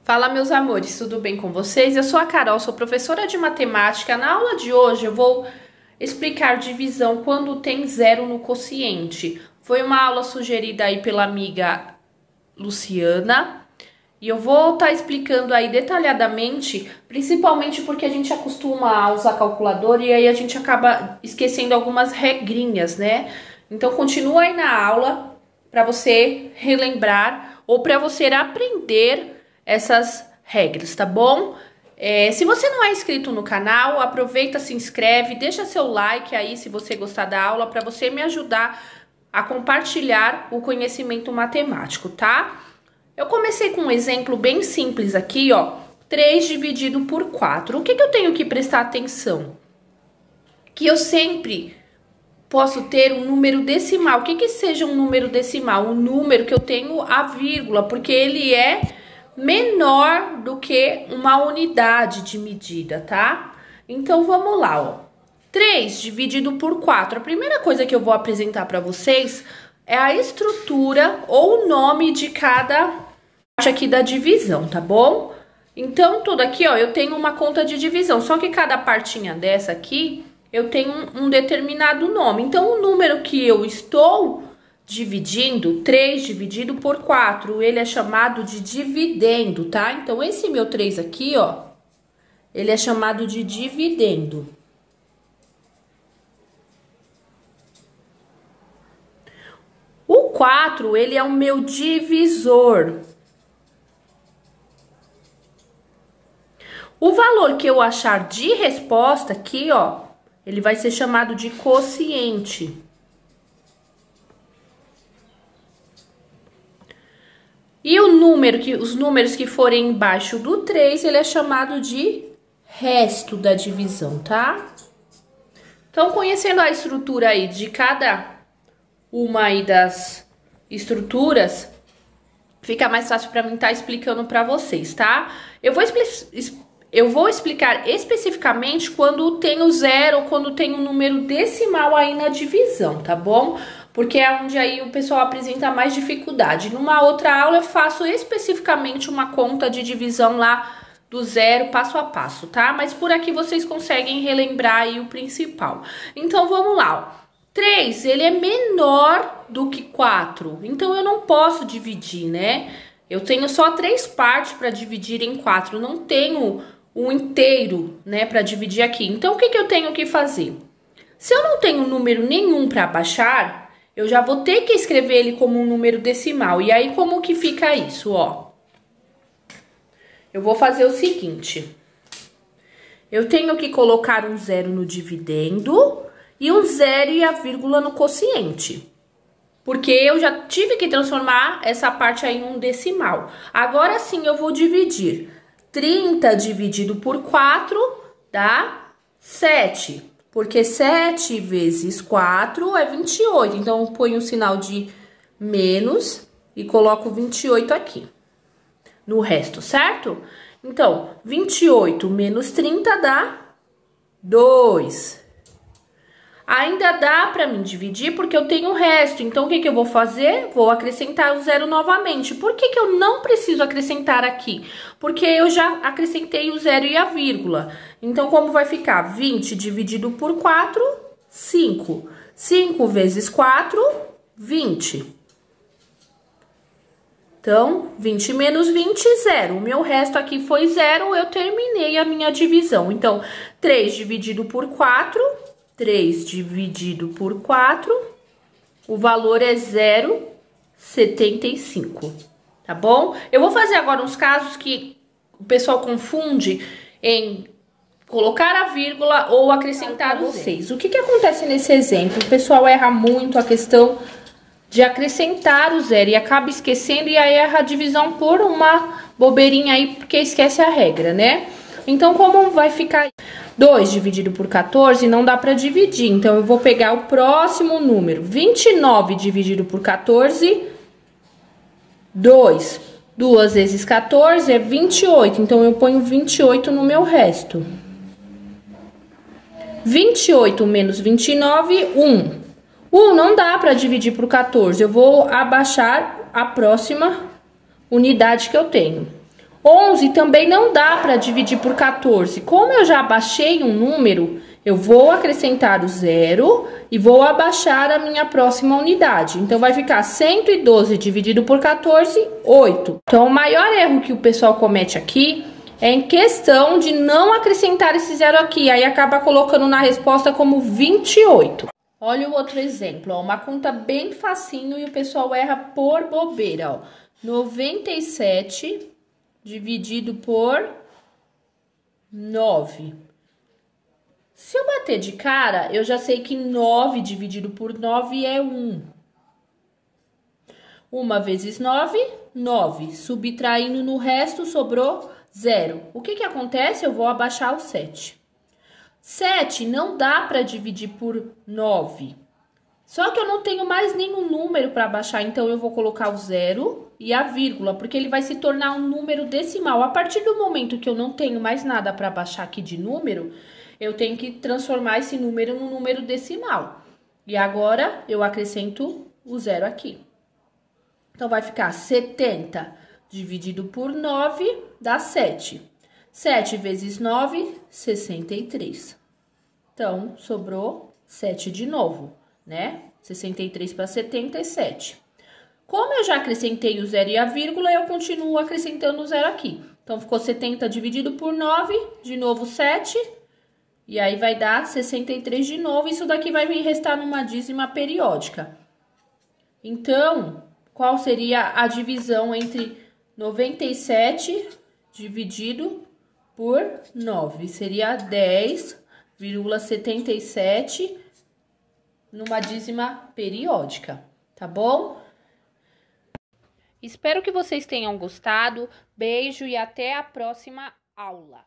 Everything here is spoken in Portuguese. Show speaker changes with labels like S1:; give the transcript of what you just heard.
S1: Fala, meus amores, tudo bem com vocês? Eu sou a Carol, sou professora de matemática. Na aula de hoje eu vou explicar divisão quando tem zero no quociente. Foi uma aula sugerida aí pela amiga Luciana e eu vou estar explicando aí detalhadamente, principalmente porque a gente acostuma a usar calculadora e aí a gente acaba esquecendo algumas regrinhas, né? Então continua aí na aula para você relembrar ou para você aprender essas regras, tá bom? Se você não é inscrito no canal, aproveita, se inscreve, deixa seu like aí se você gostar da aula, para você me ajudar a compartilhar o conhecimento matemático, tá? Eu comecei com um exemplo bem simples aqui, ó, 3 dividido por 4. O que eu tenho que prestar atenção? Que eu sempre posso ter um número decimal. O que seja um número decimal? Um número que eu tenho a vírgula, porque ele é menor do que uma unidade de medida, tá? Então, vamos lá, ó. 3 dividido por 4. A primeira coisa que eu vou apresentar para vocês é a estrutura ou o nome de cada parte aqui da divisão, tá bom? Então, tudo aqui, ó, eu tenho uma conta de divisão, só que cada partinha dessa aqui, eu tenho um determinado nome. Então, o número que eu estou dividindo, 3 dividido por 4, ele é chamado de dividendo, tá? Então, esse meu 3 aqui, ó, ele é chamado de dividendo. O 4, ele é o meu divisor. O valor que eu achar de resposta aqui, ó, ele vai ser chamado de quociente. E os números que forem embaixo do 3, ele é chamado de resto da divisão, tá? Então, conhecendo a estrutura aí de cada uma aí das estruturas, fica mais fácil para mim estar explicando para vocês, tá? Eu vou explicar especificamente quando tem o zero ou quando tem um número decimal aí na divisão, tá bom? Porque é onde aí o pessoal apresenta mais dificuldade. Numa outra aula eu faço especificamente uma conta de divisão lá do zero, passo a passo, tá? Mas por aqui vocês conseguem relembrar aí o principal. Então vamos lá, ó. 3, ele é menor do que 4, então eu não posso dividir, né? Eu tenho só 3 partes para dividir em 4, não tenho um inteiro, né, para dividir aqui. Então, o que eu tenho que fazer? Se eu não tenho número nenhum para baixar, eu já vou ter que escrever ele como um número decimal. E aí, como que fica isso, ó? Eu vou fazer o seguinte. Eu tenho que colocar um zero no dividendo e um zero e a vírgula no quociente. Porque eu já tive que transformar essa parte aí em um decimal. Agora sim eu vou dividir. 30 dividido por 4 dá 7. Porque 7 vezes 4 é 28. Então, eu ponho o sinal de menos e coloco 28 aqui. No resto, certo? Então, 28 menos 30 dá 2. Ainda dá para mim dividir porque eu tenho o resto. Então, o que eu vou fazer? Vou acrescentar o zero novamente. Por que eu não preciso acrescentar aqui? Porque eu já acrescentei o zero e a vírgula. Então, como vai ficar? 20 dividido por 4, 5. 5 vezes 4, 20. Então, 20 menos 20, 0. O meu resto aqui foi 0, eu terminei a minha divisão. Então, 3 dividido por 4... 3 dividido por 4, o valor é 0,75, tá bom? Eu vou fazer agora uns casos que o pessoal confunde em colocar a vírgula ou acrescentar o 6. O que acontece nesse exemplo? O pessoal erra muito a questão de acrescentar o zero e acaba esquecendo e aí erra a divisão por uma bobeirinha aí, porque esquece a regra, né? Então, como vai ficar? 2 dividido por 14 não dá para dividir, então eu vou pegar o próximo número. 29 dividido por 14, 2. 2 vezes 14 é 28, então eu ponho 28 no meu resto. 28 menos 29, 1. 1 não dá para dividir por 14, eu vou abaixar a próxima unidade que eu tenho. 11 também não dá para dividir por 14. Como eu já abaixei um número, eu vou acrescentar o 0 e vou abaixar a minha próxima unidade. Então, vai ficar 112 dividido por 14, 8. Então, o maior erro que o pessoal comete aqui é em questão de não acrescentar esse 0 aqui. Aí, acaba colocando na resposta como 28. Olha o outro exemplo, ó, uma conta bem facinho e o pessoal erra por bobeira, ó. 97 dividido por 9. Se eu bater de cara, eu já sei que 9 dividido por 9 é 1. 1 vezes 9, 9. Subtraindo no resto, sobrou 0. O que acontece? Eu vou abaixar o 7. 7 não dá para dividir por 9. Só que eu não tenho mais nenhum número para abaixar, então eu vou colocar o 0 e a vírgula, porque ele vai se tornar um número decimal. A partir do momento que eu não tenho mais nada para abaixar aqui de número, eu tenho que transformar esse número num número decimal. E agora eu acrescento o 0 aqui. Então, vai ficar 70 dividido por 9 dá 7. 7 vezes 9, 63. Então, sobrou 7 de novo, né? 63 para 77. Como eu já acrescentei o 0 e a vírgula, eu continuo acrescentando o 0 aqui. Então, ficou 70 dividido por 9, de novo 7. E aí, vai dar 63 de novo. Isso daqui vai me restar numa dízima periódica. Então, qual seria a divisão entre 97 dividido por 9? Seria 10,77 numa dízima periódica, tá bom? Espero que vocês tenham gostado. Beijo e até a próxima aula.